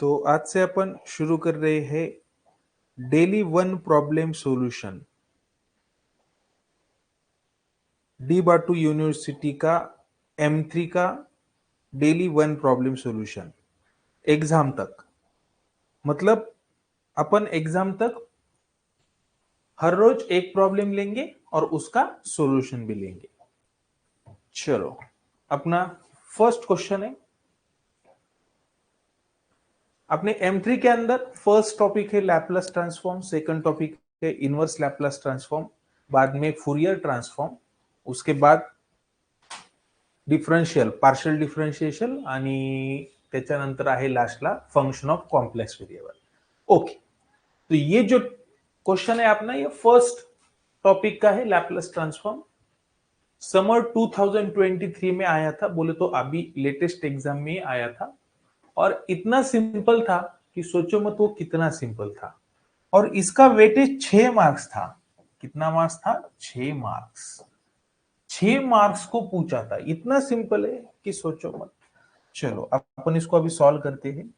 तो आज से अपन शुरू कर रहे हैं daily one problem solution D बाटू यूनिवर्सिटी का M3 का daily one problem solution exam तक। मतलब अपन एग्जाम तक हर रोज एक प्रॉब्लम लेंगे और उसका सॉल्यूशन भी लेंगे। चलो, अपना फर्स्ट क्वेश्चन है अपने M3 के अंदर। फर्स्ट टॉपिक है लैपलास ट्रांसफॉर्म, सेकंड टॉपिक है इनवर्स लैपलास ट्रांसफॉर्म, बाद में फूरियर ट्रांसफॉर्म, उसके बाद डिफरन्शियल पार्शियल डिफरन्शिएशन आणि त्याच्यानंतर आहे लास्टला function of complex variable. Okay, तो ये जो क्वेश्चन है अपना ये फर्स्ट टॉपिक का है लैपलास ट्रांसफॉर्म। समर 2023 में आया था, बोले तो अभी लेटेस्ट एग्जाम में आया था और इतना सिंपल था कि सोचो मत वो कितना सिंपल था। और इसका वेटेज 6 मार्क्स था। कितना मार्क्स था? 6 मार्क्स। 6 मार्क्स को पूछा था, इतना सिंपल है कि सोचो मत। चलो अपन इसको अभी सॉल्व करते हैं।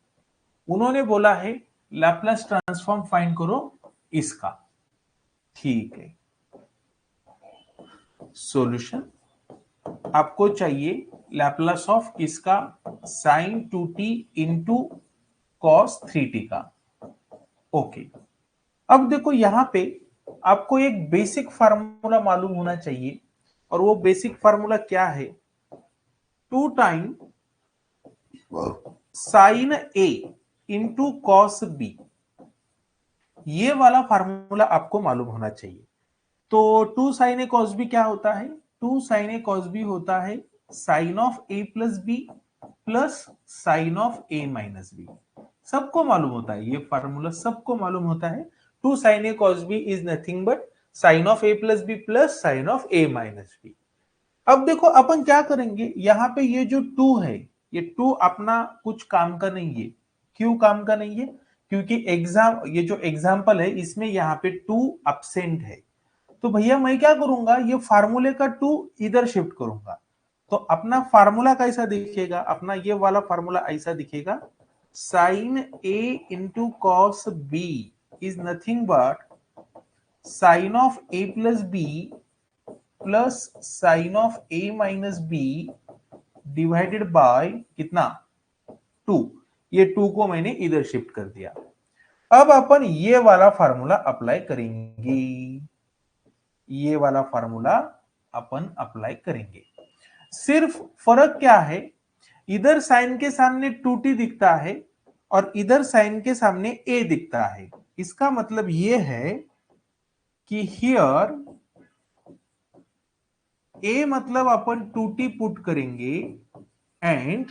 उन्होंने बोला है लैपलास ट्रांसफॉर्म फाइंड करो इसका। ठीक है, सॉल्यूशन आपको चाहिए लैपलास ऑफ किसका? Sine 2t into cos 3t का। ओके, अब देखो यहां पे आपको एक बेसिक फार्मूला मालूम होना चाहिए और वो बेसिक फार्मूला क्या है? 2 time sign A into cos B, ये वाला फार्मूला आपको मालूम होना चाहिए। तो 2 साइन ए कॉस बी क्या होता है? 2 साइन ए कॉस बी होता है sine of A plus B plus sine of A minus B. सबको मालूम होता है, ये फार्मूला सबको मालूम होता है। 2 sine A cos B is nothing but sine of A plus B plus sine of A minus B. अब देखो अपन क्या करेंगे, यहां पे ये जो 2 है, ये 2 अपना कुछ काम का नहीं है। क्यों काम का नहीं है? क्योंकि ये जो एग्जाम्पल है इसमें यहाँ पे 2 अब्सेंट है। तो भैया मैं क्या करूंगा, ये फार्मूले का 2 इधर शिफ्ट करूंगा। तो अपना फार्मूला कैसा दिखेगा? अपना ये वाला फार्मूला ऐसा दिखेगा, sine A into cos B is nothing but sine of A plus B plus sine of A minus B divided by कितना? 2। ये 2 को मैंने इधर शिफ्ट कर दिया। अब अपन ये वाला फार्मूला अप्लाई करेंगे। ये वाला फार्मूला अपन अप्लाई करेंगे। सिर्फ फर्क क्या है, इधर साइन के सामने 2t दिखता है और इधर साइन के सामने a दिखता है। इसका मतलब ये है कि हियर a मतलब अपन 2t पुट करेंगे एंड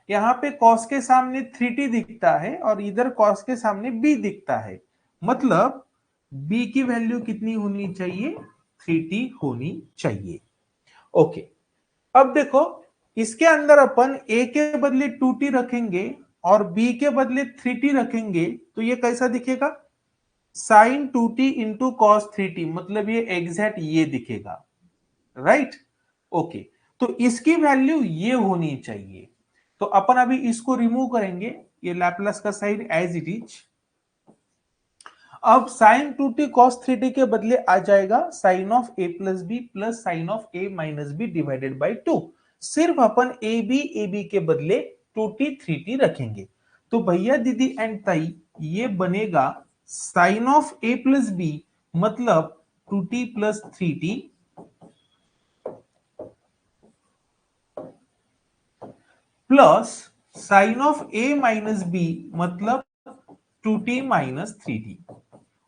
यहां पे cos के सामने 3t दिखता है और इधर cos के सामने b दिखता है। मतलब b की वैल्यू कितनी होनी चाहिए? 3t होनी चाहिए। ओके, अब देखो इसके अंदर अपन a के बदले 2t रखेंगे और b के बदले 3t रखेंगे तो ये कैसा दिखेगा? Sign 2t into cos 3t, मतलब ये एग्जैक्ट ये दिखेगा। राइट? ओके, तो इसकी वैल्यू ये होनी चाहिए। तो अपन अभी इसको रिमूव करेंगे, ये लैपलास का साइन एज इट इज। अब साइन 2t cos 3t के बदले आ जाएगा sine of a plus B plus sine of a minus B divided by 2। सिर्फ अपन ab के बदले 2t 3t रखेंगे। तो भैया दीदी एंड ताई ये बनेगा sine of a plus B मतलब 2t plus 3t plus sine of a minus B मतलब 2t माइनस 3t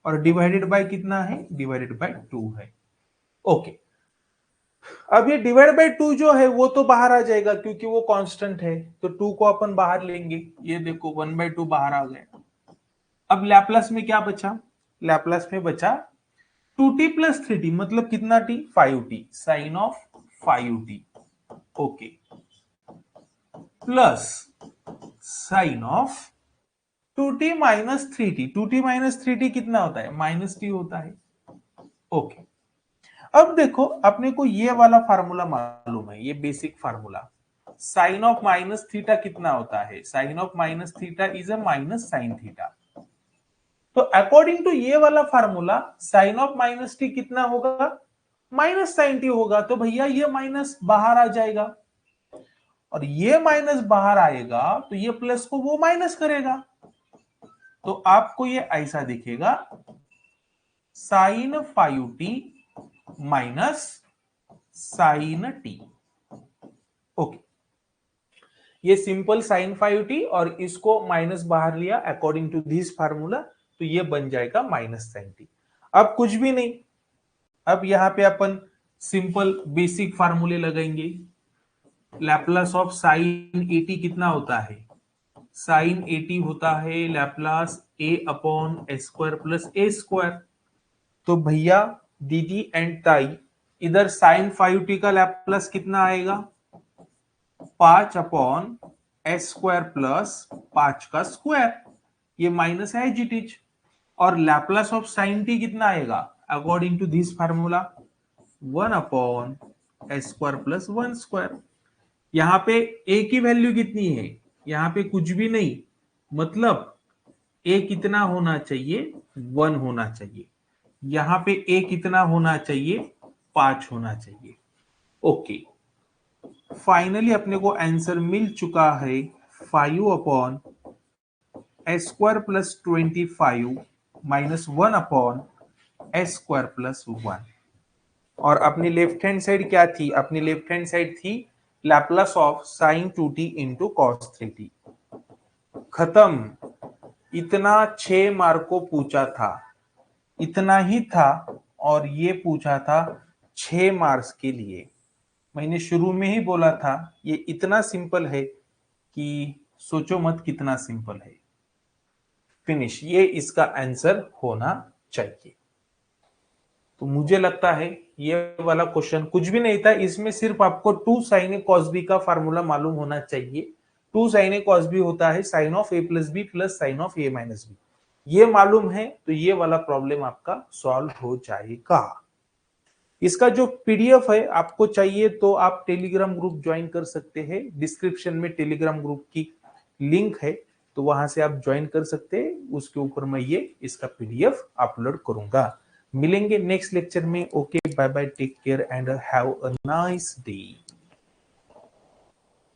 और डिवाइडेड बाय कितना है? डिवाइडेड बाय 2 है। ओके, अब ये डिवाइड बाय 2 जो है वो तो बाहर आ जाएगा क्योंकि वो कांस्टेंट है, तो 2 को अपन बाहर लेंगे। ये देखो 1/2 बाहर आ गया। अब लैपलास में क्या बचा? लैपलास में बचा 2t प्लस 3t मतलब कितना t? 5t, sine of 5t। Okay, plus sine of 2t minus 3t। 2t minus 3t कितना होता है? माइनस t होता है। ओके, अब देखो अपने को ये वाला फार्मूला मालूम है, ये basic formula sine of minus theta कितना होता है? Sine of minus theta is a minus sine theta. तो अकॉर्डिंग टू ये वाला formula sine of minus T कितना होगा? माइनस साइन टी होगा। तो भैया ये माइनस बाहर आ जाएगा और ये माइनस बाहर आएगा तो ये प्लस को वो माइनस करेगा। तो आपको ये ऐसा दिखेगा sine 5t minus sine T. Okay, ये सिंपल साइन 5t और इसको माइनस बाहर लिया अकॉर्डिंग टू दिस फार्मूला, तो ये बन जाएगा माइनस साइन टी। अब कुछ भी नहीं, अब यहां पे अपन सिंपल बेसिक फार्मूले लगाएंगे। लैप्लास ऑफ साइन 80 कितना होता है? साइन 80 होता है Laplace a upon square plus A square. तो भैया दीदी एंड ताई, इधर साइन 5t का लैप्लास कितना आएगा? 5 अपॉन एस स्क्वायर प्लस 5 का स्क्वायर, ये माइनस है एज इट इज। और लैप्लास ऑफ साइन टी कितना आएगा according to this formula? 1 upon S square plus 1 square. यहां पे ए की वैल्यू कितनी है? यहां पे कुछ भी नहीं, मतलब ए कितना होना चाहिए? 1 होना चाहिए। यहां पे ए कितना होना चाहिए? 5 होना चाहिए। ओके, फाइनली अपने को आंसर मिल चुका है 5 upon S square plus 25 minus 1 upon S square plus 1। और अपनी लेफ्ट हैंड साइड क्या थी? अपनी लेफ्ट हैंड साइड थी Laplace of sign 2t into cos 3t। खत्म। इतना 6 मार्क को पूछा था, इतना ही था, और ये पूछा था 6 मार्क्स के लिए। मैंने शुरू में ही बोला था ये इतना सिंपल है कि सोचो मत कितना सिंपल है। फिनिश, ये इसका आंसर होना चाहिए। तो मुझे लगता है ये वाला क्वेश्चन कुछ भी नहीं था, इसमें सिर्फ आपको 2 sin a cos b का फार्मूला मालूम होना चाहिए। 2 sin a cos b होता है sine of a plus B plus sine of a minus B. ये मालूम है तो ये वाला प्रॉब्लम आपका सॉल्व हो जाएगा। इसका जो पीडीएफ है आपको चाहिए तो आप टेलीग्राम ग्रुप ज्वाइन कर सकते हैं। डिस्क्रिप्शन में टेलीग्राम ग्रुप की लिंक है, तो वहां से आप ज्वाइन कर सकते हैं। उसके ऊपर मैं ये इसका पीडीएफ अपलोड करूंगा। मिलेंगे नेक्स्ट लेक्चर में। Okay, bye bye, take care and have a nice day.